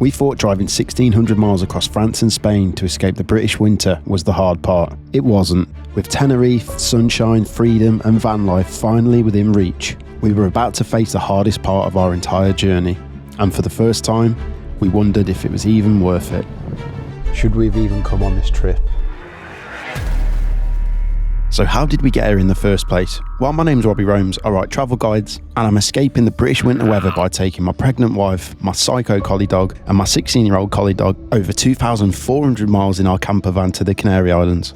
We thought driving 1,600 miles across France and Spain to escape the British winter was the hard part. It wasn't. With Tenerife, sunshine, freedom and van life finally within reach, we were about to face the hardest part of our entire journey. And for the first time, we wondered if it was even worth it. Should we have even come on this trip? So how did we get here in the first place? Well, my name's Robbie Roams, I write travel guides, and I'm escaping the British winter weather by taking my pregnant wife, my psycho collie dog, and my 16-year-old collie dog over 2,400 miles in our campervan to the Canary Islands.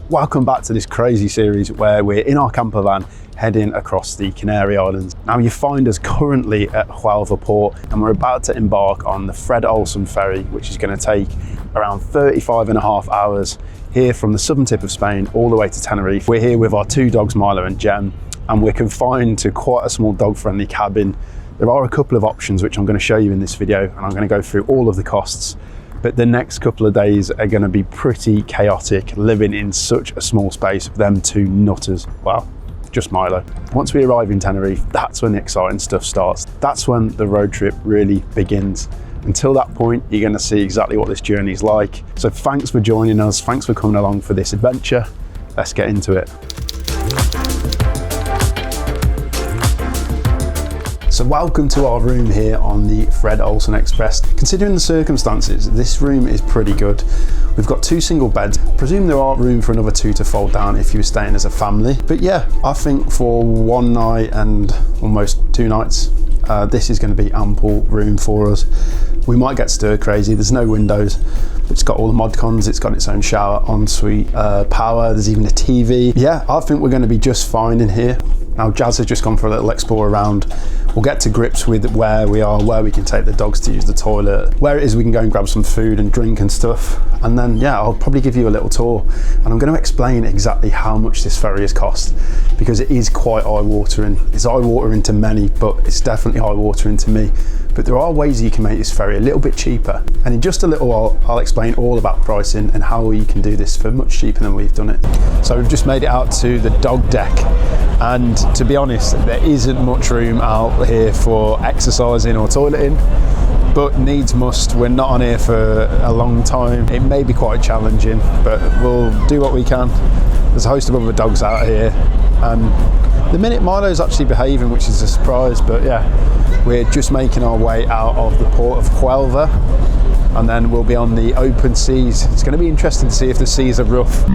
Welcome back to this crazy series where we're in our campervan heading across the Canary Islands. Now you find us currently at Huelva port and we're about to embark on the Fred Olsen ferry, which is going to take around 35.5 hours here from the southern tip of Spain all the way to Tenerife. We're here with our two dogs, Milo and Jem, and we're confined to quite a small dog-friendly cabin. There are a couple of options which I'm going to show you in this video, and I'm going to go through all of the costs. But the next couple of days are going to be pretty chaotic, living in such a small space with them two nutters. Well, just Milo. Once we arrive in Tenerife, that's when the exciting stuff starts. That's when the road trip really begins. Until that point, you're going to see exactly what this journey is like. So thanks for joining us. Thanks for coming along for this adventure. Let's get into it. So welcome to our room here on the Fred Olsen Express. Considering the circumstances, this room is pretty good. We've got two single beds. I presume there are room for another two to fold down if you were staying as a family. But yeah, I think for one night and almost 2 nights, this is going to be ample room for us. We might get stir crazy. There's no windows, but it's got all the mod cons. It's got its own shower, ensuite power. There's even a TV. Yeah, I think we're going to be just fine in here. Now Jazz has just gone for a little explore around. We'll get to grips with where we are, where we can take the dogs to use the toilet, where it is we can go and grab some food and drink and stuff. And then, yeah, I'll probably give you a little tour. And I'm going to explain exactly how much this ferry has cost, because it is quite eye-watering. It's eye-watering to many, but it's definitely eye-watering to me. But there are ways you can make this ferry a little bit cheaper. And in just a little while, I'll explain all about pricing and how you can do this for much cheaper than we've done it. So we've just made it out to the dog deck. And to be honest, there isn't much room out here for exercising or toileting, but needs must. We're not on here for a long time. It may be quite challenging, but we'll do what we can. There's a host of other dogs out here. The minute Milo's actually behaving, which is a surprise, but yeah, we're just making our way out of the port of Huelva, and then we'll be on the open seas. It's going to be interesting to see if the seas are rough.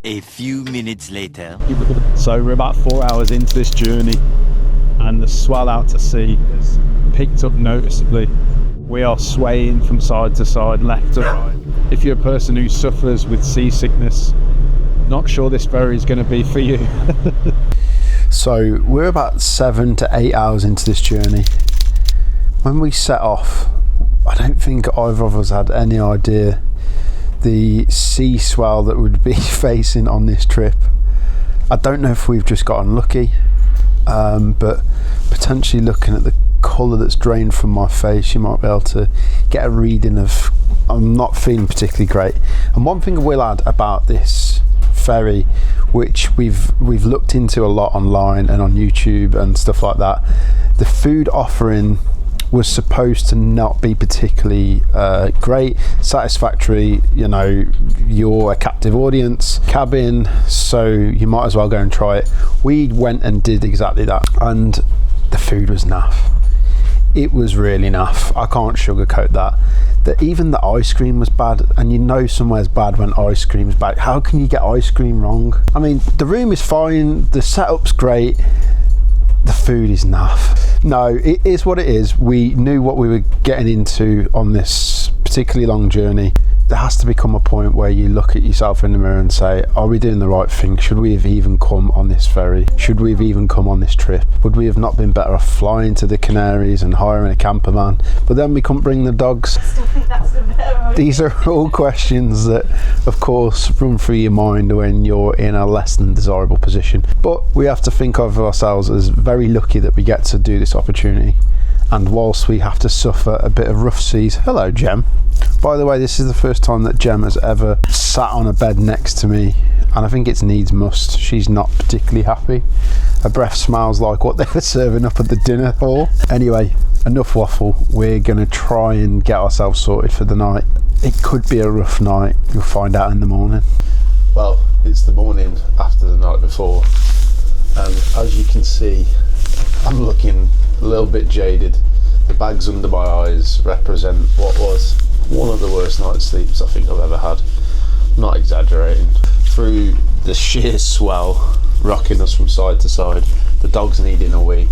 A few minutes later. So we're about 4 hours into this journey, and the swell out to sea has picked up noticeably. We are swaying from side to side, left to right. If you're a person who suffers with seasickness, not sure this ferry is going to be for you. So we're about 7 to 8 hours into this journey. When we set off, I don't think either of us had any idea the sea swell that we'd be facing on this trip. I don't know if we've just got unlucky, but potentially looking at the colour that's drained from my face, you might be able to get a reading of I'm not feeling particularly great. And one thing I will add about this ferry, which we've looked into a lot online and on YouTube and stuff like that, the food offering was supposed to not be particularly great, satisfactory. You know, you're a captive audience cabin, so you might as well go and try it. We went and did exactly that, and the food was naff. It was really naff. I can't sugarcoat that. That even the ice cream was bad, and you know somewhere's bad when ice cream's bad. How can you get ice cream wrong? I mean, the room is fine, the setup's great, the food is naff. No, it is what it is. We knew what we were getting into on this particularly long journey. There has to become a point where you look at yourself in the mirror and say, are we doing the right thing? Should we have even come on this ferry? Should we have even come on this trip? Would we have not been better off flying to the Canaries and hiring a camper van? But then we couldn't bring the dogs. I still think that's a better idea. These are all questions that, of course, run through your mind when you're in a less than desirable position. But we have to think of ourselves as very lucky that we get to do this opportunity. And whilst we have to suffer a bit of rough seas, hello Jem. By the way, this is the first time that Jem has ever sat on a bed next to me and I think it's needs must. She's not particularly happy. Her breath smells like what they were serving up at the dinner hall. Anyway, enough waffle. We're gonna try and get ourselves sorted for the night. It could be a rough night. You'll find out in the morning. Well, it's the morning after the night before, and as you can see, I'm looking a little bit jaded. The bags under my eyes represent what was one of the worst night's sleeps I think I've ever had. Not exaggerating. Through the sheer swell rocking us from side to side, the dogs needing a wee,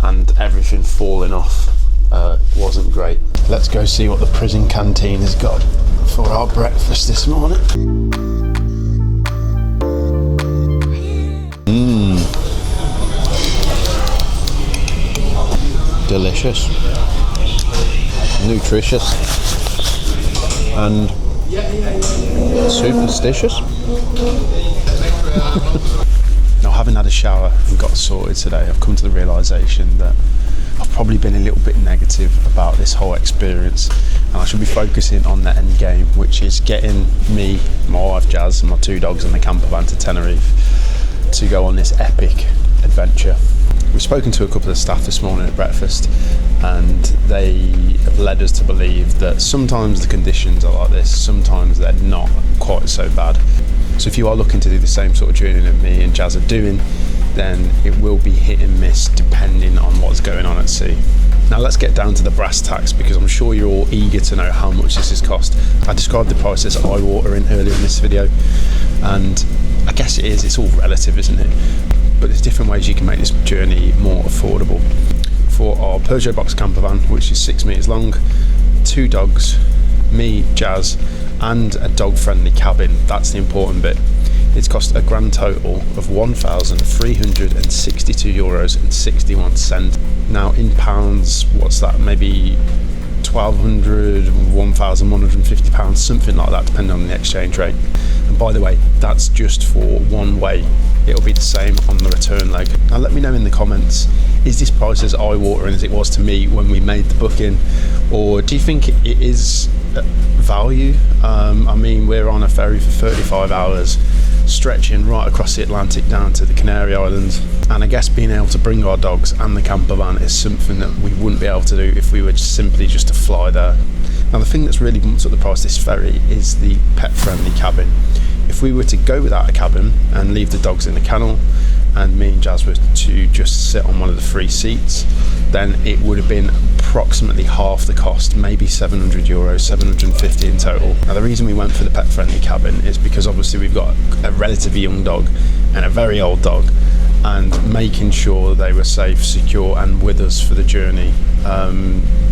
and everything falling off, wasn't great. Let's go see what the prison canteen has got for our breakfast this morning. Delicious, nutritious, and superstitious. Now, having had a shower and got sorted today, I've come to the realisation that I've probably been a little bit negative about this whole experience, and I should be focusing on the end game, which is getting me, my wife Jazz, and my 2 dogs and the campervan to Tenerife to go on this epic adventure. We've spoken to a couple of staff this morning at breakfast, and they have led us to believe that sometimes the conditions are like this, sometimes they're not quite so bad. So if you are looking to do the same sort of journey that me and Jazz are doing, then it will be hit and miss depending on what's going on at sea. Now let's get down to the brass tacks, because I'm sure you're all eager to know how much this has cost. I described the price as eye-watering earlier in this video, and I guess it's all relative, isn't it? But there's different ways you can make this journey more affordable. For our Peugeot box campervan, which is 6 meters long, 2 dogs, me, Jazz, and a dog-friendly cabin, that's the important bit. It's cost a grand total of €1,362.61. Now in pounds, what's that? Maybe £1,200, £1,150, something like that, depending on the exchange rate. And by the way, that's just for one way. It'll be the same on the return leg. Now let me know in the comments, is this price as eye-watering as it was to me when we made the booking, or do you think it is value? I mean, we're on a ferry for 35 hours, stretching right across the Atlantic down to the Canary Islands, and I guess being able to bring our dogs and the campervan is something that we wouldn't be able to do if we were simply just to fly there. Now the thing that's really bumped up the price of this ferry is the pet-friendly cabin. If we were to go without a cabin and leave the dogs in the kennel, and me and Jazz were to just sit on one of the free seats, then it would have been approximately half the cost, maybe €700, €750 in total. Now the reason we went for the pet friendly cabin is because obviously we've got a relatively young dog and a very old dog, and making sure they were safe, secure and with us for the journey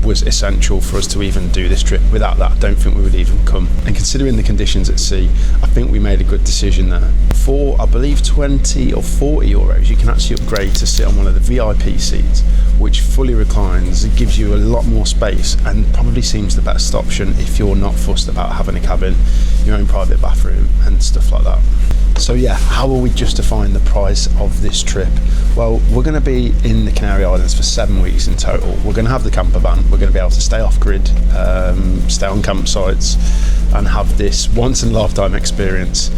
was essential for us to even do this trip. Without that, I don't think we would even come. And considering the conditions at sea, I think we made a good decision there. For I believe 20 or 40 euros, you can actually upgrade to sit on one of the VIP seats, which fully reclines. It gives you a lot more space and probably seems the best option if you're not fussed about having a cabin, your own private bathroom and stuff like that. So yeah, how are we justifying the price of this trip? Well, we're going to be in the Canary Islands for 7 weeks in total. We're going to have the campervan, we're going to be able to stay off grid, stay on campsites and have this once in a lifetime experience.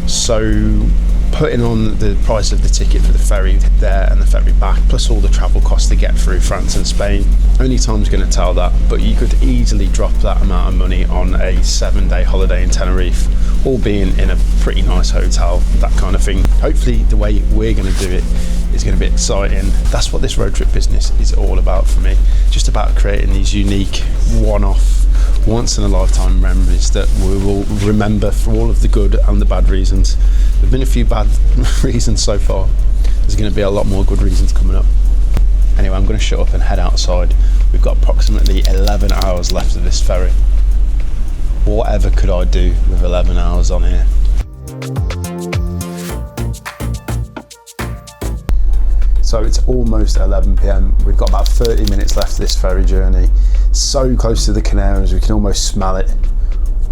So putting on the price of the ticket for the ferry there and the ferry back, plus all the travel costs to get through France and Spain, only time's going to tell that, but you could easily drop that amount of money on a 7-day holiday in Tenerife, all being in a pretty nice hotel, that kind of thing. Hopefully the way we're going to do it is going to be exciting. That's what this road trip business is all about for me, just about creating these unique one-off, once in a lifetime memories that we will remember for all of the good and the bad reasons. There've been a few bad reasons so far. There's going to be a lot more good reasons coming up. Anyway, I'm going to shut up and head outside. We've got approximately 11 hours left of this ferry. Whatever could I do with 11 hours on here? So it's almost 11 PM. We've got about 30 minutes left of this ferry journey. So close to the Canaries, we can almost smell it.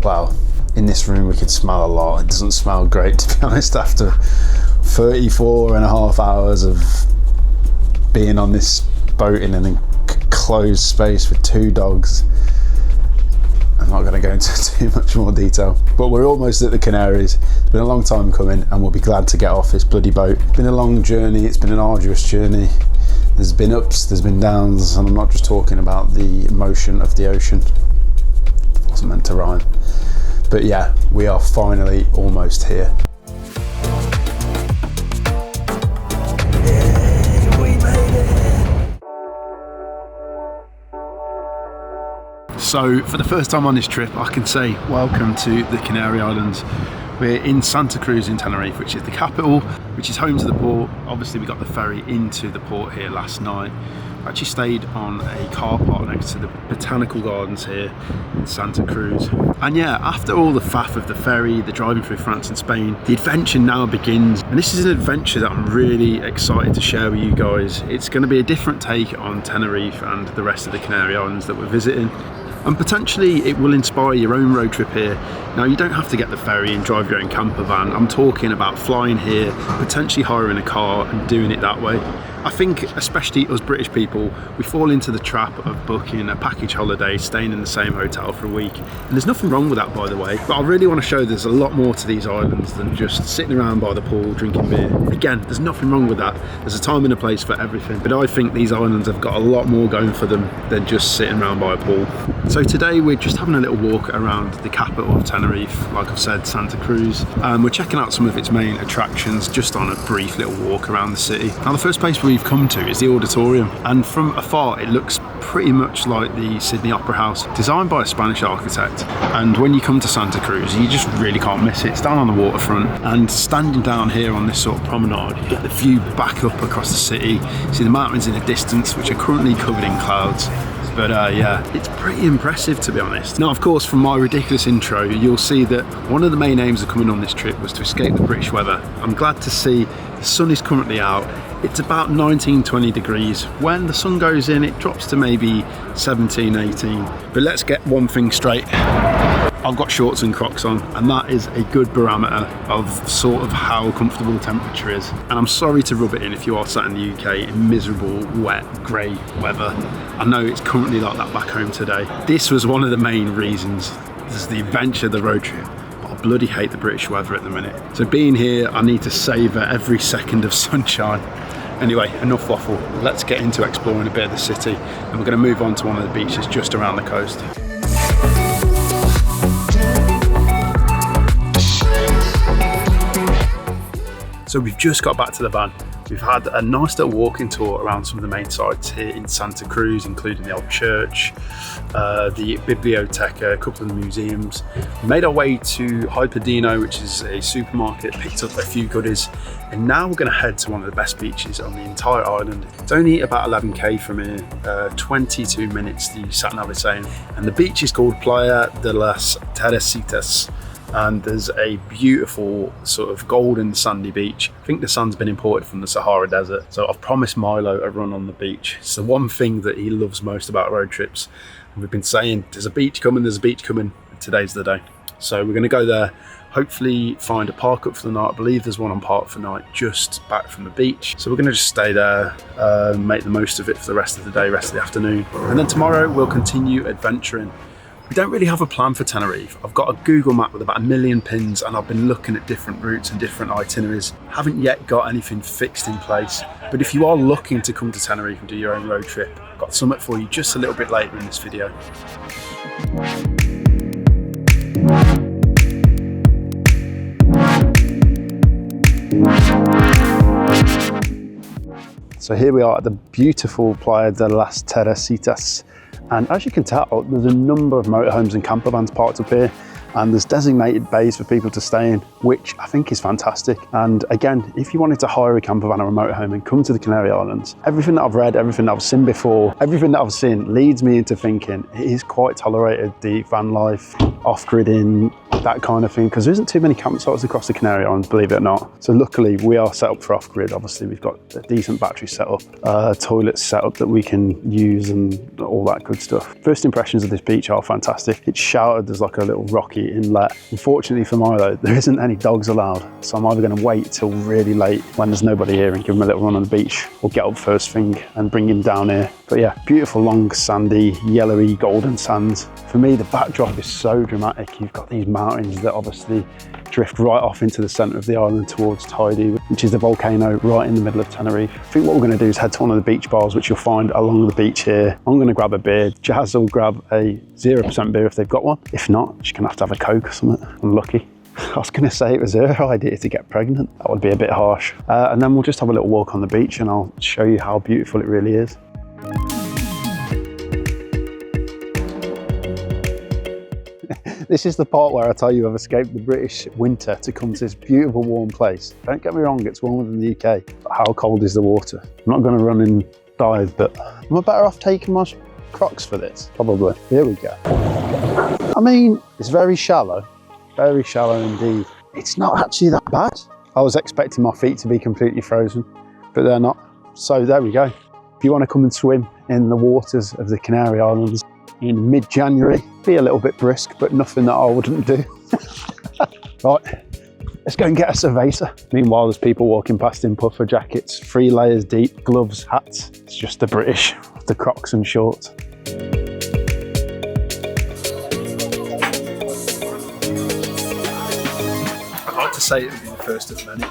Well, in this room we could smell a lot. It doesn't smell great, to be honest, after 34 and a half hours of being on this boat in an enclosed space with 2 dogs. And I'm not going to go into too much more detail, but we're almost at the Canaries. It's been a long time coming, and we'll be glad to get off this bloody boat. It's been a long journey, it's been an arduous journey. There's been ups, there's been downs, and I'm not just talking about the motion of the ocean. It wasn't meant to rhyme. But yeah, we are finally almost here. So for the first time on this trip, I can say welcome to the Canary Islands. We're in Santa Cruz in Tenerife, which is the capital, which is home to the port. Obviously we got the ferry into the port here last night. I actually stayed on a car park next to the botanical gardens here in Santa Cruz. And yeah, after all the faff of the ferry, the driving through France and Spain, the adventure now begins. And this is an adventure that I'm really excited to share with you guys. It's going to be a different take on Tenerife and the rest of the Canary Islands that we're visiting. And potentially it will inspire your own road trip here. Now, you don't have to get the ferry and drive your own camper van. I'm talking about flying here, potentially hiring a car and doing it that way. I think, especially us British people, we fall into the trap of booking a package holiday, staying in the same hotel for a week. And there's nothing wrong with that, by the way. But I really want to show there's a lot more to these islands than just sitting around by the pool, drinking beer. Again, there's nothing wrong with that. There's a time and a place for everything. But I think these islands have got a lot more going for them than just sitting around by a pool. So today we're just having a little walk around the capital of Tenerife, like I've said, Santa Cruz. We're checking out some of its main attractions, just on a brief little walk around the city. Now, the first place we've come to is the auditorium, and from afar it looks pretty much like the Sydney Opera House, designed by a Spanish architect. And when you come to Santa Cruz, you just really can't miss it. It's down on the waterfront, and standing down here on this sort of promenade, you get the view back up across the city, see the mountains in the distance, which are currently covered in clouds. But yeah, it's pretty impressive, to be honest. Now, of course, from my ridiculous intro, you'll see that one of the main aims of coming on this trip was to escape the British weather. I'm glad to see the sun is currently out. It's about 19-20 degrees. When the sun goes in, it drops to maybe 17-18. But let's get one thing straight. I've got shorts and Crocs on, and that is a good barometer of sort of how comfortable the temperature is. And I'm sorry to rub it in if you are sat in the UK in miserable, wet, grey weather. I know it's currently like that back home today. This was one of the main reasons. This is the adventure, the road trip. But I bloody hate the British weather at the minute. So being here, I need to savour every second of sunshine. Anyway, enough waffle. Let's get into exploring a bit of the city, and we're going to move on to one of the beaches just around the coast. So we've just got back to the van. We've had a nice little walking tour around some of the main sites here in Santa Cruz, including the old church, the biblioteca, a couple of the museums. We made our way to Hyperdino, which is a supermarket, picked up a few goodies, and now we're going to head to one of the best beaches on the entire island. It's only about 11k from here, 22 minutes, the sat-nav is saying, and the beach is called Playa de las Teresitas. And there's a beautiful sort of golden sandy beach. I think the sand's been imported from the Sahara Desert. So I've promised Milo a run on the beach. It's the one thing that he loves most about road trips. And we've been saying, there's a beach coming, there's a beach coming. Today's the day. So we're going to go there, hopefully find a park up for the night. I believe there's one on Park for Night just back from the beach. So we're going to just stay there, make the most of it for the rest of the day, rest of the afternoon. And then tomorrow we'll continue adventuring. We don't really have a plan for Tenerife. I've got a Google map with about 1 million pins, and I've been looking at different routes and different itineraries. Haven't yet got anything fixed in place. But if you are looking to come to Tenerife and do your own road trip, I've got something for you just a little bit later in this video. So here we are at the beautiful Playa de las Teresitas. And as you can tell, there's a number of motorhomes and campervans parked up here, and there's designated bays for people to stay in, which I think is fantastic. And again, if you wanted to hire a campervan or a motorhome and come to the Canary Islands, everything that I've read, everything that I've seen before, everything that I've seen leads me into thinking it is quite tolerated, the van life, off-gridding, that kind of thing, because there isn't too many campsites across the Canary Islands, believe it or not. So luckily we are set up for off-grid. Obviously we've got a decent battery setup, toilets set up that we can use and all that good stuff. First impressions of this beach are fantastic. It's sheltered, there's like a little rocky inlet. Unfortunately for Milo, there isn't any dogs allowed, so I'm either going to wait till really late when there's nobody here and give him a little run on the beach, or get up first thing and bring him down here But yeah, beautiful long sandy yellowy golden sands. For me, the backdrop is so dramatic. You've got these mountains that obviously drift right off into the centre of the island towards Tidy, which is the volcano right in the middle of Tenerife. I think what we're going to do is head to one of the beach bars which you'll find along the beach here. I'm going to grab a beer. Jazz will grab a 0% beer if they've got one. If not, she's going to have a Coke or something. Unlucky. I was going to say it was her idea to get pregnant. That would be a bit harsh. And then we'll just have a little walk on the beach and I'll show you how beautiful it really is. This is the part where I tell you I've escaped the British winter to come to this beautiful warm place. Don't get me wrong, it's warmer than the UK, but how cold is the water? I'm not going to run and dive, but am I better off taking my Crocs for this? Probably. Here we go. I mean, it's very shallow indeed. It's not actually that bad. I was expecting my feet to be completely frozen, but they're not. So there we go. If you want to come and swim in the waters of the Canary Islands in mid-January, be a little bit brisk, but nothing that I wouldn't do. Right, let's go and get a cerveza. Meanwhile, there's people walking past in puffer jackets, 3 layers deep, gloves, hats. It's just the British, the Crocs and shorts. I'd like to say it would be the first of many,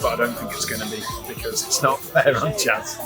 but I don't think it's going to be, because it's not fair on Jazz.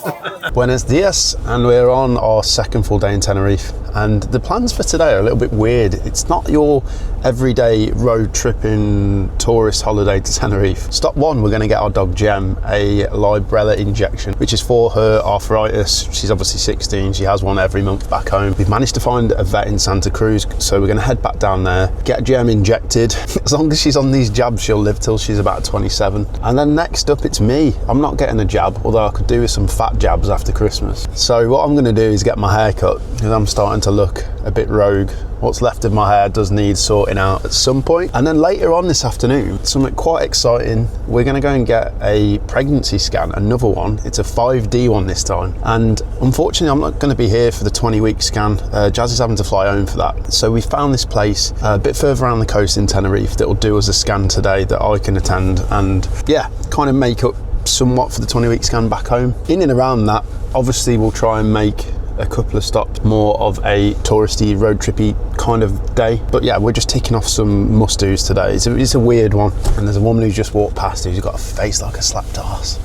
Buenos dias, and we're on our second full day in Tenerife, and the plans for today are a little bit weird. It's not your everyday road tripping tourist holiday to Tenerife. Stop one, we're going to get our dog Gem a Librela injection, which is for her arthritis. She's obviously 16, she has one every month back home. We've managed to find a vet in Santa Cruz, so we're going to head back down there, get Gem injected. As long as she's on these jabs, she'll live till she's about 27. And then next up, it's me. I'm not getting a jab, although I could do with some fat jabs after Christmas. So what I'm going to do is get my hair cut, because I'm starting to look a bit rogue. What's left of my hair does need sorting out at some point. And then later on this afternoon, something quite exciting. We're going to go and get a pregnancy scan, another one. It's a 5D one this time. And unfortunately, I'm not going to be here for the 20-week scan. Jazz is having to fly home for that. So we found this place a bit further around the coast in Tenerife that will do us a scan today that I can attend and, yeah, kind of make up somewhat for the 20-week scan back home. In and around that, obviously we'll try and make a couple of stops more of a touristy, road trippy kind of day. But yeah, we're just ticking off some must-dos today. It's a weird one. And there's a woman who's just walked past who's got a face like a slapped arse.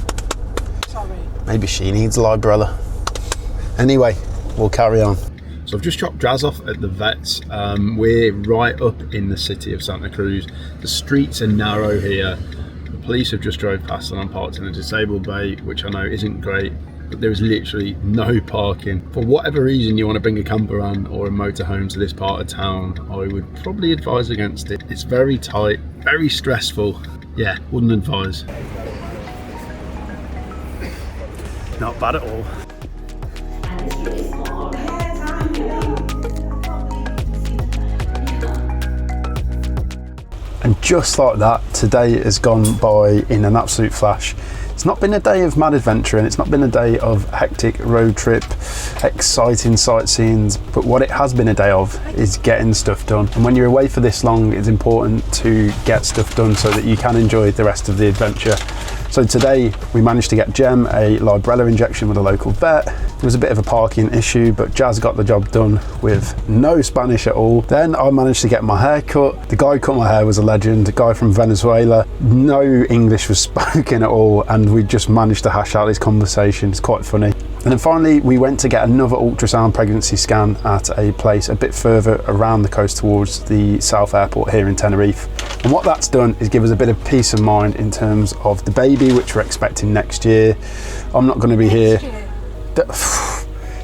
Sorry. Maybe she needs a Librela. Anyway, we'll carry on. So I've just dropped Jazz off at the vets. We're right up in the city of Santa Cruz. The streets are narrow here. The police have just drove past and I'm parked in a disabled bay, which I know isn't great. But there is literally no parking. For whatever reason you want to bring a campervan or a motorhome to this part of town, I would probably advise against it. It's very tight, very stressful. Yeah, wouldn't advise. Not bad at all. And just like that, today has gone by in an absolute flash. It's not been a day of mad adventure and it's not been a day of hectic road trip, exciting sightseeing, but what it has been a day of is getting stuff done. And when you're away for this long, it's important to get stuff done so that you can enjoy the rest of the adventure. So today we managed to get Gem a Librela injection with a local vet. There was a bit of a parking issue, but Jazz got the job done with no Spanish at all. Then I managed to get my hair cut. The guy who cut my hair was a legend, a guy from Venezuela. No English was spoken at all, and we just managed to hash out this conversation. It's quite funny. And then finally, we went to get another ultrasound pregnancy scan at a place a bit further around the coast towards the South Airport here in Tenerife. And what that's done is give us a bit of peace of mind in terms of the baby, which we're expecting next year. I'm not going to be here.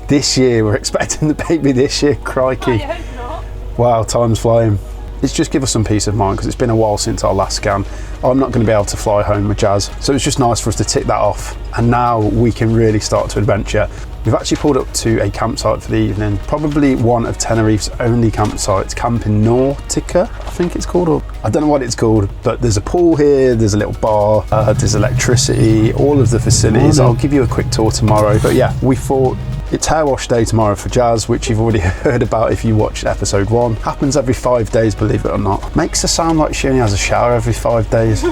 This year, we're expecting the baby this year, crikey. I hope not. Wow, time's flying. It's just give us some peace of mind because it's been a while since our last scan. I'm not going to be able to fly home with Jazz, so it's just nice for us to tick that off. And now we can really start to adventure. We've actually pulled up to a campsite for the evening, probably one of Tenerife's only campsites, Camping Nautica, I think it's called, or I don't know what it's called, but there's a pool here, there's a little bar, there's electricity, all of the facilities. I'll give you a quick tour tomorrow, but yeah, we thought it's hair wash day tomorrow for Jazz, which you've already heard about if you watched episode 1. Happens every 5 days, believe it or not. Makes her sound like she only has a shower every 5 days.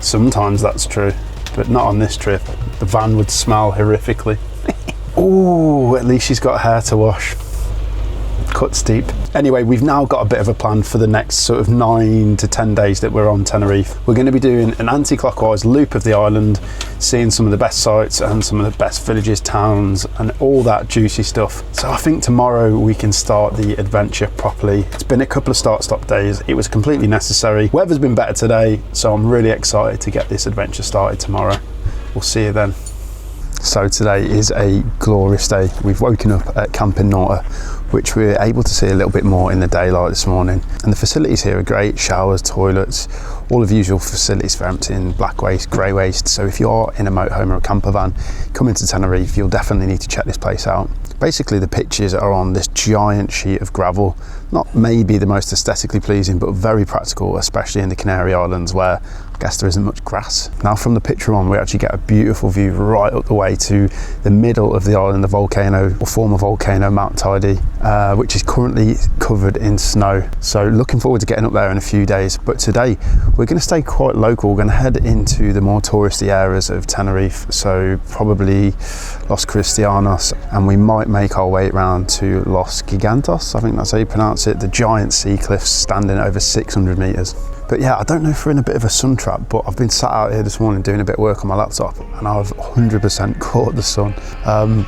Sometimes that's true, but not on this trip. The van would smell horrifically. Oh, at least she's got hair to wash. Cut steep. Anyway, we've now got a bit of a plan for the next sort of 9 to 10 days that we're on Tenerife. We're going to be doing an anti-clockwise loop of the island, seeing some of the best sights and some of the best villages, towns, and all that juicy stuff. So I think tomorrow we can start the adventure properly. It's been a couple of start-stop days. It was completely necessary. Weather's been better today, so I'm really excited to get this adventure started tomorrow. We'll see you then. So today is a glorious day. We've woken up at Campervan, which we were able to see a little bit more in the daylight this morning. And the facilities here are great: showers, toilets, all of the usual facilities for emptying black waste, grey waste. So if you are in a motorhome or a campervan coming to Tenerife, you'll definitely need to check this place out. Basically, the pictures are on this giant sheet of gravel. Not maybe the most aesthetically pleasing, but very practical, especially in the Canary Islands, where I guess there isn't much grass. Now from the picture on, we actually get a beautiful view right up the way to the middle of the island, the volcano, or former volcano, Mount Tidy, which is currently covered in snow. So looking forward to getting up there in a few days. But today we're going to stay quite local. We're going to head into the more touristy areas of Tenerife, so probably Los Cristianos, and we might make our way around to Los Gigantos, I think that's how you pronounce it, the giant sea cliffs standing over 600 metres. But yeah, I don't know if we're in a bit of a sun trap, but I've been sat out here this morning doing a bit of work on my laptop and I've 100% caught the sun,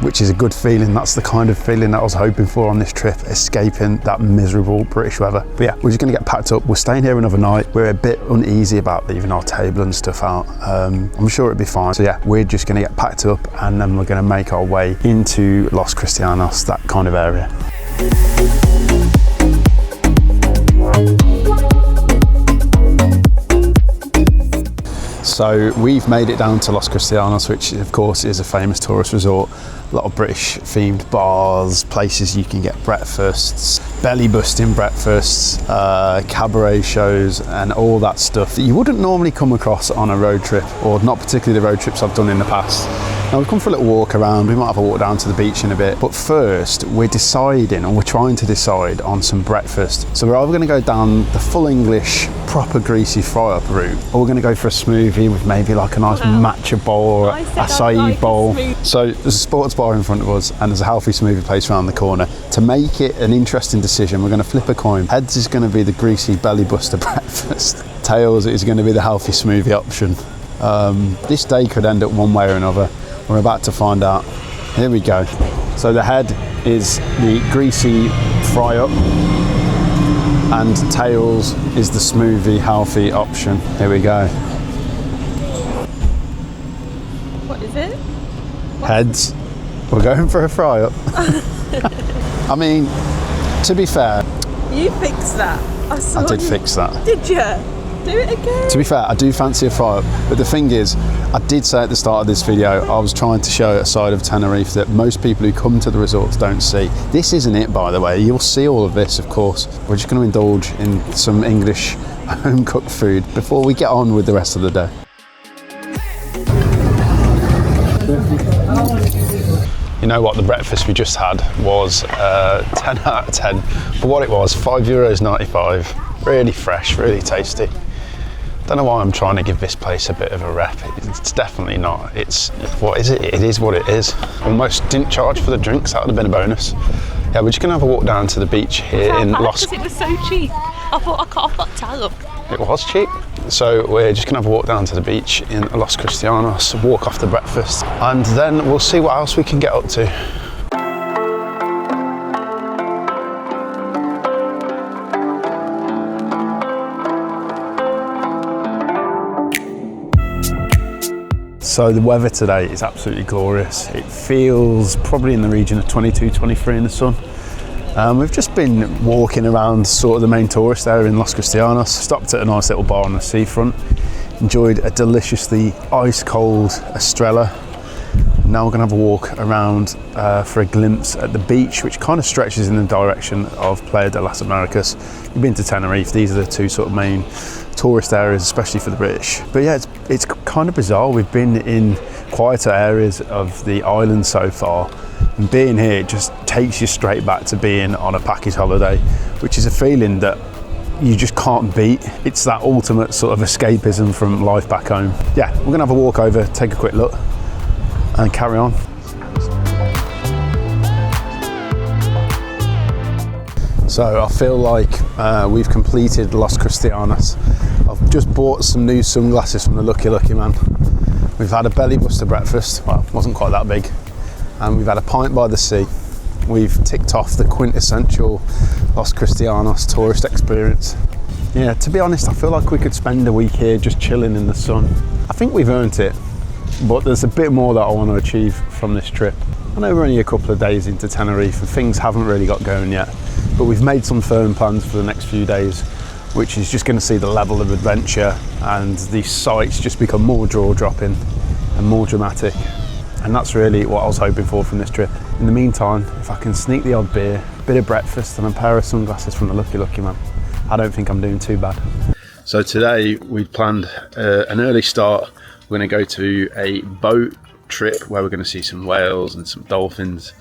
which is a good feeling. That's the kind of feeling that I was hoping for on this trip, escaping that miserable British weather. But yeah, we're just gonna get packed up. We're staying here another night. We're a bit uneasy about leaving our table and stuff out. I'm sure it'll be fine. So yeah, we're just gonna get packed up and then we're gonna make our way into Los Cristianos, that kind of area. So we've made it down to Los Cristianos, which of course is a famous tourist resort. A lot of British themed bars, places you can get breakfasts, belly busting breakfasts, cabaret shows and all that stuff that you wouldn't normally come across on a road trip, or not particularly the road trips I've done in the past. Now we've come for a little walk around. We might have a walk down to the beach in a bit, but first we're deciding, or we're trying to decide on some breakfast. So we're either going to go down the full English, proper greasy fry-up route, or we're going to go for a smoothie with maybe like a nice matcha bowl or acai bowl. So there's a sports bar in front of us and there's a healthy smoothie place around the corner. To make it an interesting decision, we're going to flip a coin. Heads is going to be the greasy belly buster breakfast. Tails is going to be the healthy smoothie option. This day could end up one way or another. We're about to find out. Here we go. So the head is the greasy fry up and tails is the smoothie healthy option. Here we go. What is it? Heads. We're going for a fry up. I mean, to be fair, You fixed that. I did fix that. Did you? Do it again. To be fair, I do fancy a fry up, but the thing is, I did say at the start of this video, I was trying to show a side of Tenerife that most people who come to the resorts don't see. This isn't it, by the way. You'll see all of this, of course. We're just going to indulge in some English home-cooked food before we get on with the rest of the day. You know what, the breakfast we just had was 10 out of 10. For what it was, €5.95. Really fresh, really tasty. Don't know why I'm trying to give this place a bit of a rep. It's definitely not. It's, what is it? It is what it is. Almost didn't charge for the drinks, that would have been a bonus. Yeah, we're just gonna have a walk down to the beach here in Los... Because it was so cheap. I thought, I've got to look. It was cheap. So we're just gonna have a walk down to the beach in Los Cristianos, walk off the breakfast, and then we'll see what else we can get up to. So the weather today is absolutely glorious. It feels probably in the region of 22, 23 in the sun. We've just been walking around sort of the main tourist area in Los Cristianos, stopped at a nice little bar on the seafront, enjoyed a deliciously ice cold Estrella. Now we're gonna have a walk around for a glimpse at the beach, which kind of stretches in the direction of Playa de las Americas. You've been to Tenerife, these are the two sort of main tourist areas, especially for the British. But yeah, it's kind of bizarre. We've been in quieter areas of the island so far, and being here just takes you straight back to being on a package holiday, which is a feeling that you just can't beat. It's that ultimate sort of escapism from life back home. Yeah, we're gonna have a walk over, take a quick look, and carry on. So I feel like we've completed Los Cristianos. I've just bought some new sunglasses from the Lucky Man. We've had a belly buster breakfast, well, it wasn't quite that big, and we've had a pint by the sea. We've ticked off the quintessential Los Cristianos tourist experience. Yeah, to be honest, I feel like we could spend a week here just chilling in the sun. I think we've earned it, but there's a bit more that I want to achieve from this trip. I know we're only a couple of days into Tenerife and things haven't really got going yet, but we've made some firm plans for the next few days, which is just going to see the level of adventure and the sights just become more jaw-dropping and more dramatic. And that's really what I was hoping for from this trip. In the meantime, if I can sneak the odd beer, a bit of breakfast and a pair of sunglasses from the Lucky Man, I don't think I'm doing too bad. So today we'd planned an early start. We're going to go to a boat trip where we're going to see some whales and some dolphins.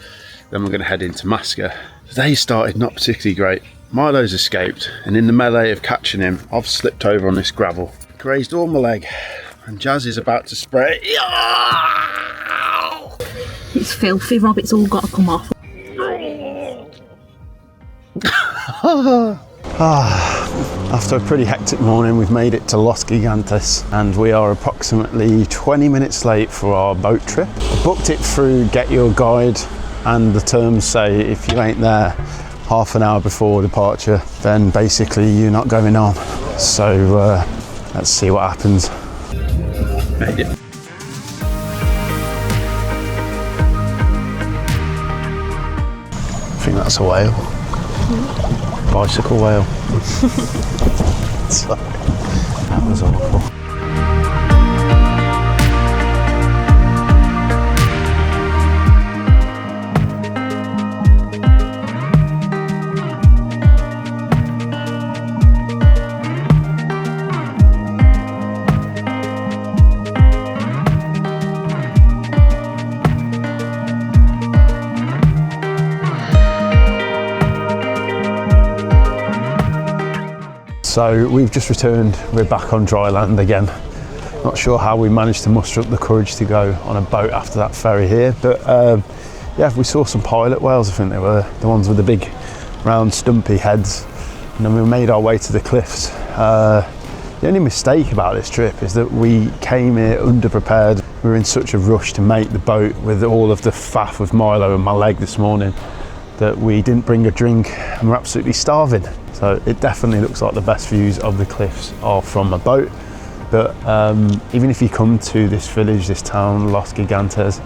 Then we're going to head into Masca. Today started not particularly great. Milo's escaped, and in the melee of catching him, I've slipped over on this gravel, grazed all my leg, and Jazz is about to spray. It's filthy, Rob. It's all got to come off. After a pretty hectic morning, we've made it to Los Gigantes, and we are approximately 20 minutes late for our boat trip. I booked it through Get Your Guide, and the terms say if you ain't there half an hour before departure, then basically you're not going on. So let's see what happens. Made it. I think that's a whale. Bicycle whale. Sorry, that was awful. So we've just returned, we're back on dry land again. Not sure how we managed to muster up the courage to go on a boat after that ferry here, but yeah, we saw some pilot whales. I think they were the ones with the big round stumpy heads, and then we made our way to the cliffs. The only mistake about this trip is that we came here underprepared. We were in such a rush to make the boat with all of the faff with Milo and my leg this morning that we didn't bring a drink and we're absolutely starving. So it definitely looks like the best views of the cliffs are from a boat. But even if you come to this village, this town, Los Gigantes,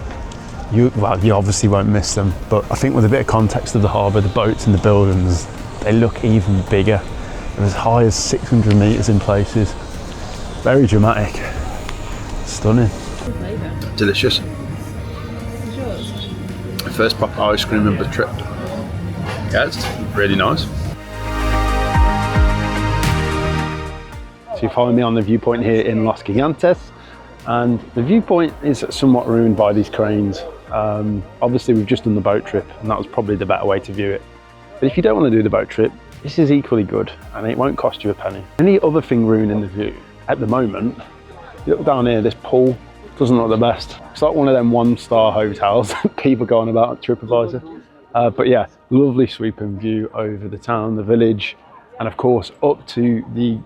you obviously won't miss them. But I think with a bit of context of the harbour, the boats and the buildings, they look even bigger. They're as high as 600 metres in places. Very dramatic. Stunning. Delicious. First proper ice cream of the trip. Yeah, it's really nice. So you follow me on the viewpoint here in Los Gigantes, and the viewpoint is somewhat ruined by these cranes. Obviously we've just done the boat trip and that was probably the better way to view it. But if you don't want to do the boat trip, this is equally good and it won't cost you a penny. Any other thing ruining the view at the moment, you look down here, this pool doesn't look the best. It's like one of them one-star hotels that people go on about on TripAdvisor. But yeah, lovely sweeping view over the town, the village, and of course up to the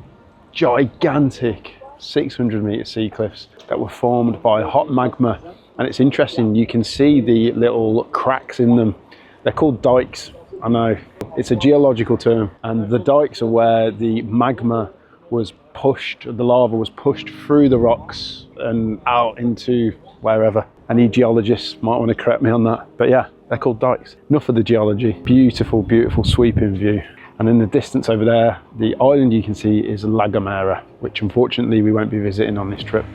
gigantic 600 metre sea cliffs that were formed by hot magma. And it's interesting, you can see the little cracks in them. They're called dikes. I know, it's a geological term, and the dikes are where the magma was pushed, the lava was pushed through the rocks and out into wherever. Any geologists might want to correct me on that, but yeah, they're called dikes. Enough of the geology. Beautiful, beautiful sweeping view. And in the distance over there, the island you can see is La Gomera, which unfortunately we won't be visiting on this trip.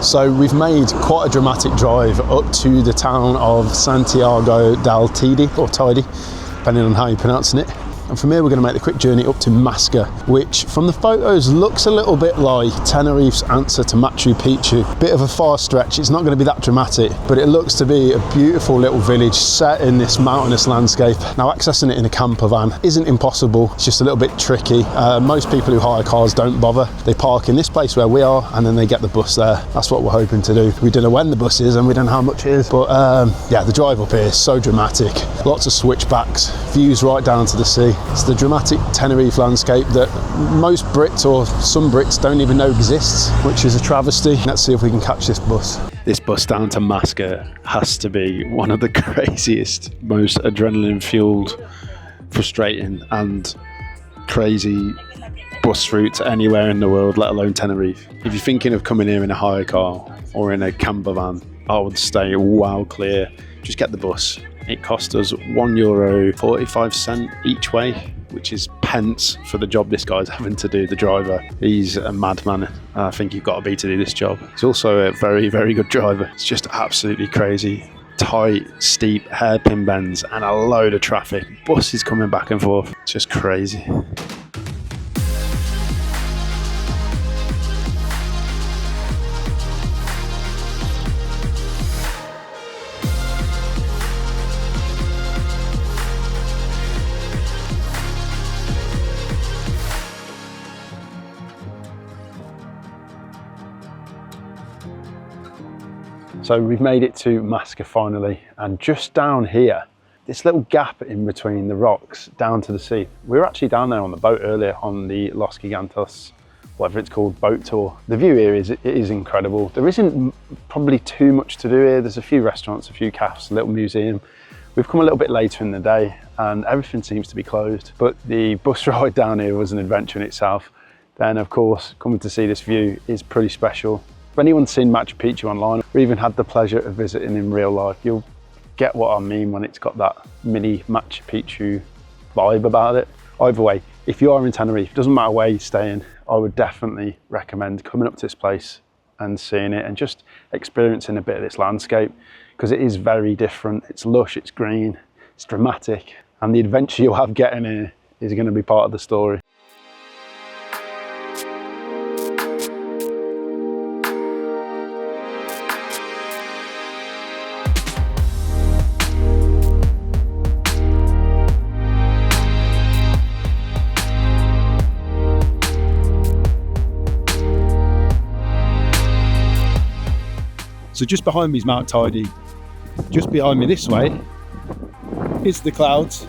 So we've made quite a dramatic drive up to the town of Santiago del Teide, or Teide, depending on how you're pronouncing it. And from here we're going to make the quick journey up to Masca, which from the photos looks a little bit like Tenerife's answer to Machu Picchu. Bit of a far stretch, it's not going to be that dramatic, but it looks to be a beautiful little village set in this mountainous landscape. Now accessing it in a camper van isn't impossible, it's just a little bit tricky. Most people who hire cars don't bother. They park in this place where we are and then they get the bus there. That's what we're hoping to do. We don't know when the bus is and we don't know how much it is, but yeah, the drive up here is so dramatic. Lots of switchbacks, views right down to the sea. It's the dramatic Tenerife landscape that most Brits, or some Brits, don't even know exists, which is a travesty. Let's see if we can catch this bus. This bus down to Masca has to be one of the craziest, most adrenaline fueled, frustrating and crazy bus routes anywhere in the world, let alone Tenerife. If you're thinking of coming here in a hire car or in a camper van, I would stay well clear. Just get the bus. It cost us €1.45 each way, which is pence for the job this guy's having to do, the driver. He's a madman. I think you've got to be to do this job. He's also a very, very good driver. It's just absolutely crazy. Tight, steep, hairpin bends and a load of traffic. Buses coming back and forth. It's just crazy. So we've made it to Masca finally, and just down here, this little gap in between the rocks down to the sea. We were actually down there on the boat earlier on the Los Gigantes, whatever it's called, boat tour. The view here is incredible. There isn't probably too much to do here. There's a few restaurants, a few cafes, a little museum. We've come a little bit later in the day and everything seems to be closed, but the bus ride down here was an adventure in itself. Then of course, coming to see this view is pretty special. If anyone's seen Machu Picchu online, or even had the pleasure of visiting in real life, you'll get what I mean when it's got that mini Machu Picchu vibe about it. Either way, if you are in Tenerife, it doesn't matter where you're staying, I would definitely recommend coming up to this place and seeing it and just experiencing a bit of this landscape, because it is very different. It's lush, it's green, it's dramatic, and the adventure you'll have getting here is going to be part of the story. So just behind me is Mount Tidy. Just behind me this way is the clouds.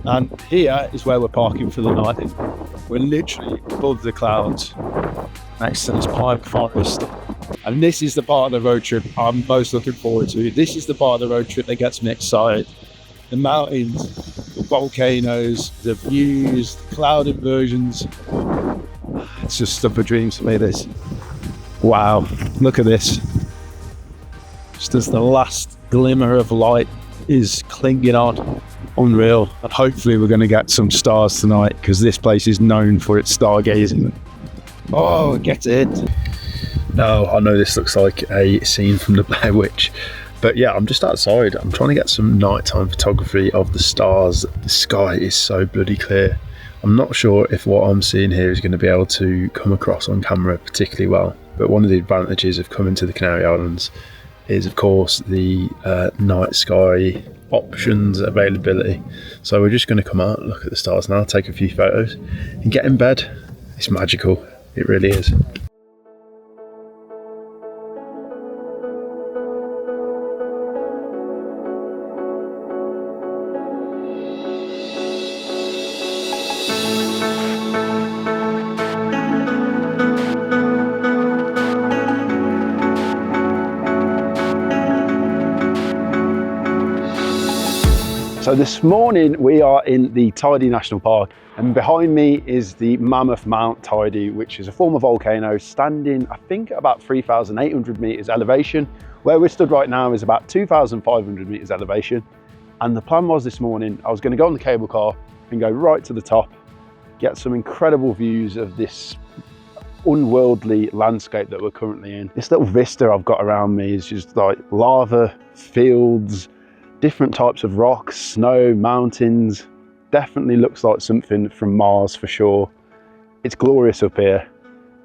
And here is where we're parking for the night. We're literally above the clouds next to this pine forest. And this is the part of the road trip I'm most looking forward to. This is the part of the road trip that gets me excited. The mountains, the volcanoes, the views, the cloud inversions. It's just stuff of dreams for me, this. Wow, look at this. Just as the last glimmer of light is clinging on. Unreal. And hopefully we're going to get some stars tonight, because this place is known for its stargazing. Oh, get it. Now, I know this looks like a scene from the Blair Witch, but yeah, I'm just outside. I'm trying to get some nighttime photography of the stars. The sky is so bloody clear. I'm not sure if what I'm seeing here is going to be able to come across on camera particularly well, but one of the advantages of coming to the Canary Islands is of course the night sky options availability. So we're just going to come out, look at the stars now, take a few photos and get in bed. It's magical, it really is. So this morning we are in the Tidy National Park, and behind me is the mammoth Mount Tidy, which is a former volcano standing, I think, at about 3,800 meters elevation. Where we're stood right now is about 2,500 meters elevation. And the plan was this morning, I was going to go on the cable car and go right to the top, get some incredible views of this unworldly landscape that we're currently in. This little vista I've got around me is just like lava, fields, different types of rocks, snow, mountains, definitely looks like something from Mars for sure. It's glorious up here,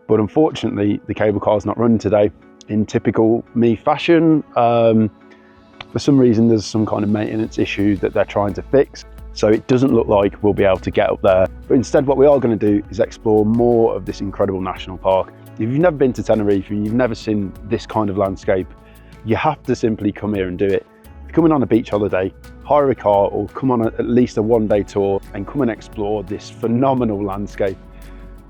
but unfortunately the cable car's not running today in typical me fashion. For some reason there's some kind of maintenance issue that they're trying to fix, so it doesn't look like we'll be able to get up there. But instead what we are going to do is explore more of this incredible national park. If you've never been to Tenerife and you've never seen this kind of landscape, you have to simply come here and do it. If you're coming on a beach holiday, hire a car or come on at least a one-day tour and come and explore this phenomenal landscape.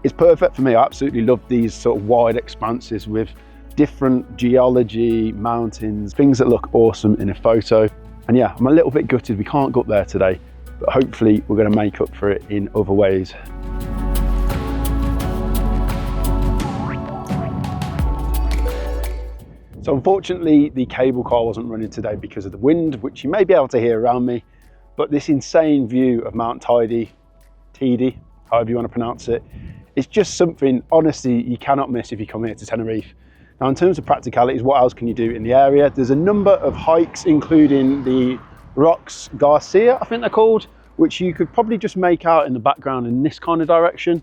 It's perfect for me. I absolutely love these sort of wide expanses with different geology, mountains, things that look awesome in a photo. And yeah, I'm a little bit gutted we can't go up there today, but hopefully we're going to make up for it in other ways. So unfortunately the cable car wasn't running today because of the wind, which you may be able to hear around me, but this insane view of Mount Tidy, however you want to pronounce it, it's just something honestly you cannot miss if you come here to Tenerife. Now in terms of practicalities, what else can you do in the area? There's a number of hikes, including the Rocks Garcia, I think they're called, which you could probably just make out in the background in this kind of direction.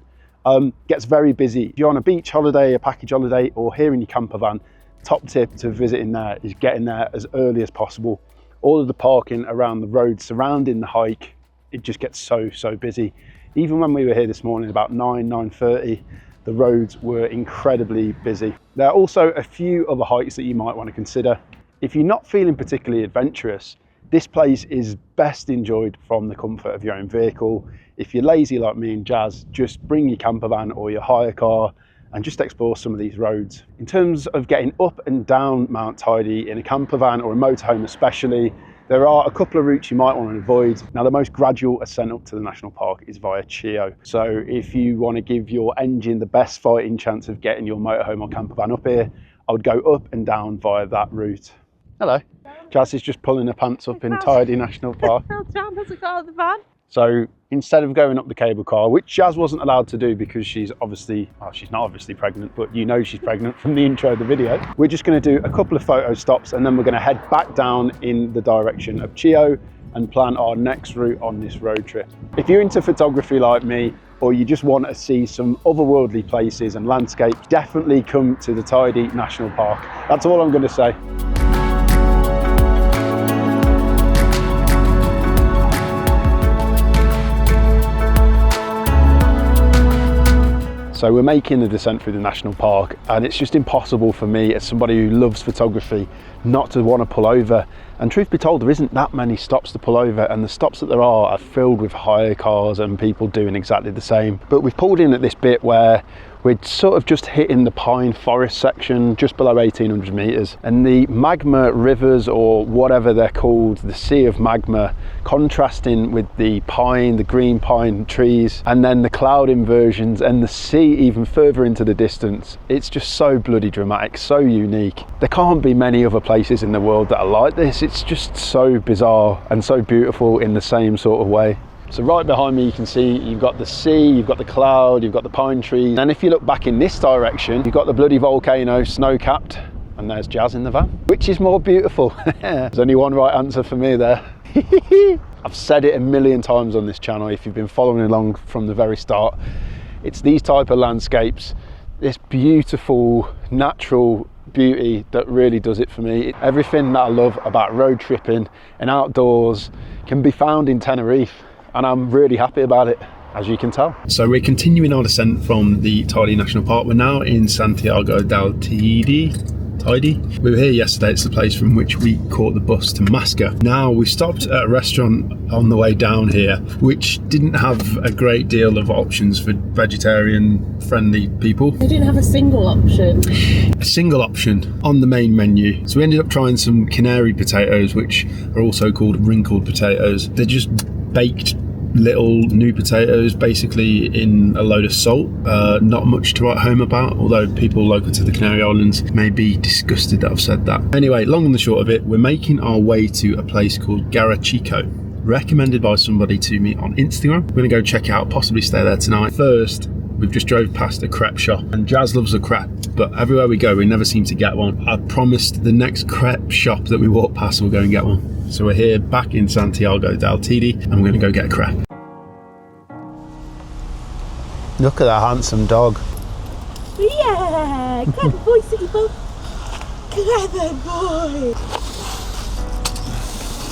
Gets very busy. If you're on a beach holiday, a package holiday, or here in your camper van, top tip to visiting there is getting there as early as possible. All of the parking around the road surrounding the hike, it just gets so busy. Even when we were here this morning about 9:30, the roads were incredibly busy. There are also a few other hikes that you might want to consider. If you're not feeling particularly adventurous, this place is best enjoyed from the comfort of your own vehicle. If you're lazy like me and Jazz, just bring your camper van or your hire car and just explore some of these roads. In terms of getting up and down Mount Tidy in a camper van or a motorhome especially, there are a couple of routes you might want to avoid. Now the most gradual ascent up to the national park is via Chio. So if you want to give your engine the best fighting chance of getting your motorhome or camper van up here, I would go up and down via that route. Hello. Jazz is just pulling her pants up in Tidy National Park. Down doesn't go on the van. So instead of going up the cable car, which Jazz wasn't allowed to do because she's obviously, well, she's not obviously pregnant, but you know she's pregnant from the intro of the video. We're just going to do a couple of photo stops and then we're going to head back down in the direction of Chio and plan our next route on this road trip. If you're into photography like me, or you just want to see some otherworldly places and landscape, definitely come to the Tidy National Park. That's all I'm going to say. So we're making the descent through the national park and it's just impossible for me as somebody who loves photography not to want to pull over. And truth be told, there isn't that many stops to pull over, and the stops that there are filled with hire cars and people doing exactly the same. But we've pulled in at this bit where we're sort of just hitting the pine forest section just below 1800 meters, and the magma rivers, or whatever they're called, the sea of magma, contrasting with the pine, the green pine trees, and then the cloud inversions and the sea even further into the distance. It's just so bloody dramatic, so unique. There can't be many other places in the world that are like this. It's just so bizarre and so beautiful in the same sort of way. So right behind me you can see you've got the sea, you've got the cloud, you've got the pine trees, and if you look back in this direction you've got the bloody volcano, snow-capped, and there's Jazz in the van. Which is more beautiful? There's only one right answer for me there. I've said it a million times on this channel if you've been following along from the very start. It's these type of landscapes, this beautiful natural beauty that really does it for me. Everything that I love about road tripping and outdoors can be found in Tenerife, and I'm really happy about it, as you can tell. So we're continuing our descent from the Tidy National Park. We're now in Santiago del Tidy. We were here yesterday. It's the place from which we caught the bus to Masca. Now we stopped at a restaurant on the way down here which didn't have a great deal of options for vegetarian friendly people. They didn't have a single option. A single option on the main menu. So we ended up trying some canary potatoes, which are also called wrinkled potatoes. They're just baked little new potatoes basically in a load of salt. Not much to write home about, although people local to the Canary Islands may be disgusted that I've said that. Anyway, long and the short of it, we're making our way to a place called Garachico, recommended by somebody to me on Instagram. We're going to go check it out, possibly stay there tonight. First, we've just drove past a crepe shop, and Jazz loves a crepe, but everywhere we go we never seem to get one. I promised the next crepe shop that we walk past we'll go and get one. So we're here back in Santiago del Tidy and we're going to go get a crepe. Look at that handsome dog. Yeah, clever boy, city boy. Clever boy.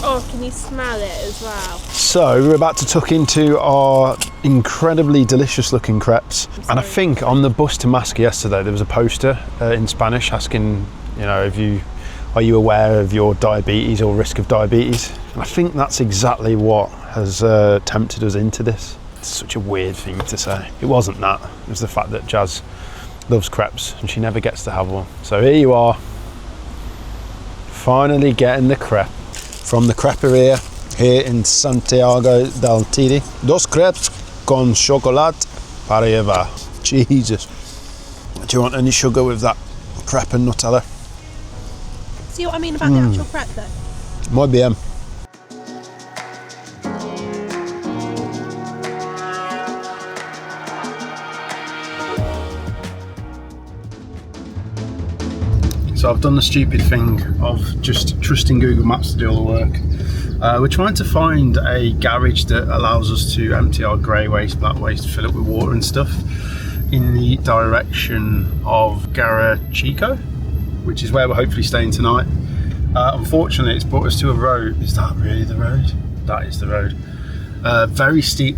Oh, can you smell it as well? So we're about to tuck into our incredibly delicious looking crepes. And I think on the bus to Masca yesterday, there was a poster in Spanish asking, you know, are you aware of your diabetes or risk of diabetes? And I think that's exactly what has tempted us into this. It's such a weird thing to say. It wasn't that. It was the fact that Jazz loves crepes and she never gets to have one. So here you are, finally getting the crepe from the creperia here in Santiago del Tiri. Dos crepes con chocolate para llevar. Jesus. Do you want any sugar with that crepe and Nutella? See what I mean about the actual crepe though? Muy bien. So I've done the stupid thing of just trusting Google Maps to do all the work. We're trying to find a garage that allows us to empty our grey waste, black waste, fill it with water and stuff in the direction of Chico, which is where we're hopefully staying tonight. Unfortunately, it's brought us to a road. Is that really the road? That is the road. Very steep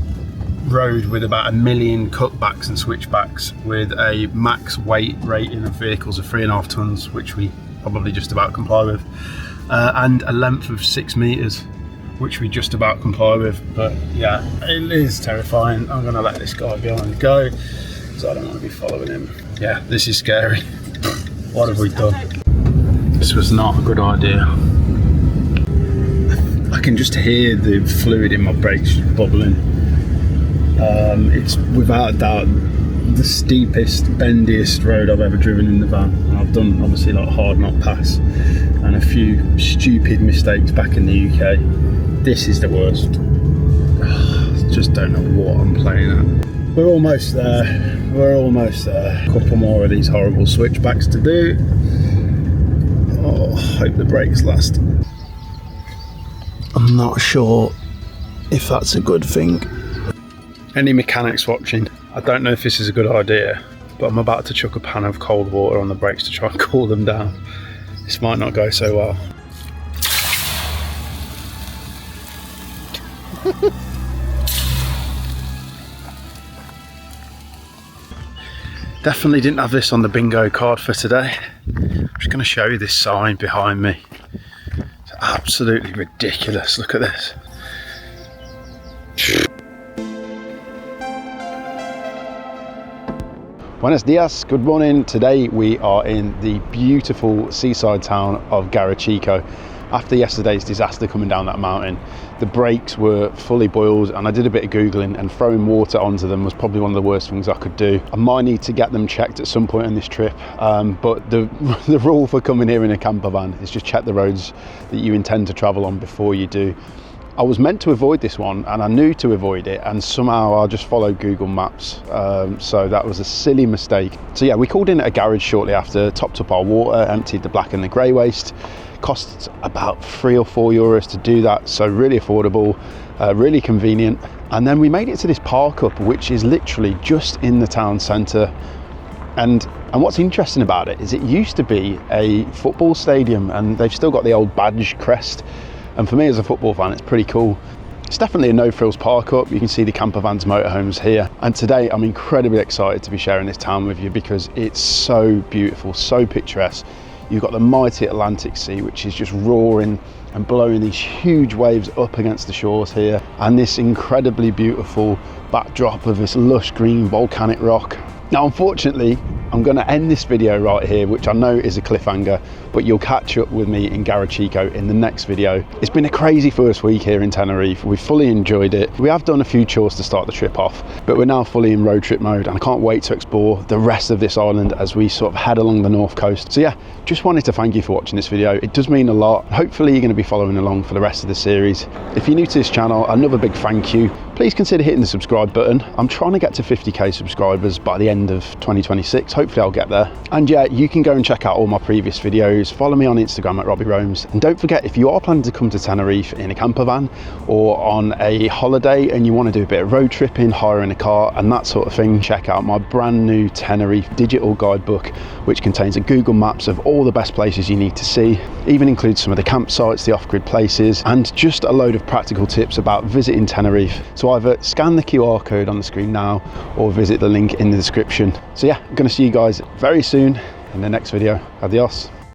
road with about 1 million cutbacks and switchbacks, with a max weight rating of vehicles of 3.5 tons, which we probably just about comply with, and a length of 6 meters, which we just about comply with. But yeah, it is terrifying. I'm gonna let this guy behind go, so I don't want to be following him. Yeah, this is scary. What have we done? This was not a good idea. I can just hear the fluid in my brakes bubbling. It's without a doubt the steepest, bendiest road I've ever driven in the van. And I've done obviously like hard knock pass and a few stupid mistakes back in the UK. This is the worst. Just don't know what I'm playing at. We're almost there. We're almost there. A couple more of these horrible switchbacks to do. Oh, hope the brakes last. I'm not sure if that's a good thing. Any mechanics watching, I don't know if this is a good idea, but I'm about to chuck a pan of cold water on the brakes to try and cool them down. This might not go so well. Definitely didn't have this on the bingo card for today. I'm just going to show you this sign behind me. It's absolutely ridiculous. Look at this. Buenos dias, good morning. Today we are in the beautiful seaside town of Chico. After yesterday's disaster coming down that mountain, the brakes were fully boiled, and I did a bit of Googling, and throwing water onto them was probably one of the worst things I could do. I might need to get them checked at some point on this trip, but the rule for coming here in a camper van is just check the roads that you intend to travel on before you do. I was meant to avoid this one, and I knew to avoid it, and somehow I just followed Google Maps, so that was a silly mistake. So yeah, we called in at a garage shortly after, topped up our water, emptied the black and the grey waste. Costs about €3 or €4 to do that, so really affordable, really convenient. And then we made it to this park up, which is literally just in the town centre. And what's interesting about it is it used to be a football stadium, and they've still got the old badge crest. And for me as a football fan, it's pretty cool. It's definitely a no-frills park up. You can see the Campervan's motorhomes here. And today I'm incredibly excited to be sharing this town with you because it's so beautiful, so picturesque. You've got the mighty Atlantic Sea, which is just roaring and blowing these huge waves up against the shores here. And this incredibly beautiful backdrop of this lush green volcanic rock. Now, unfortunately, I'm going to end this video right here, which I know is a cliffhanger, but you'll catch up with me in Chico in the next video. It's been a crazy first week here in Tenerife. We fully enjoyed it. We have done a few chores to start the trip off, but we're now fully in road trip mode, and I can't wait to explore the rest of this island as we sort of head along the north coast. So yeah, just wanted to thank you for watching this video. It does mean a lot. Hopefully you're going to be following along for the rest of the series. If you're new to this channel, another big thank you. please consider hitting the subscribe button. I'm trying to get to 50k subscribers by the end of 2026. Hopefully I'll get there. And yeah, you can go and check out all my previous videos. Follow me on Instagram at Robbie Roams. And don't forget, if you are planning to come to Tenerife in a camper van or on a holiday and you want to do a bit of road tripping, hiring a car and that sort of thing, check out my brand new Tenerife digital guidebook, which contains a Google Maps of all the best places you need to see, even includes some of the campsites, the off-grid places, and just a load of practical tips about visiting Tenerife. So either scan the QR code on the screen now or visit the link in the description. So yeah, I'm going to see you guys very soon in the next video. Adios.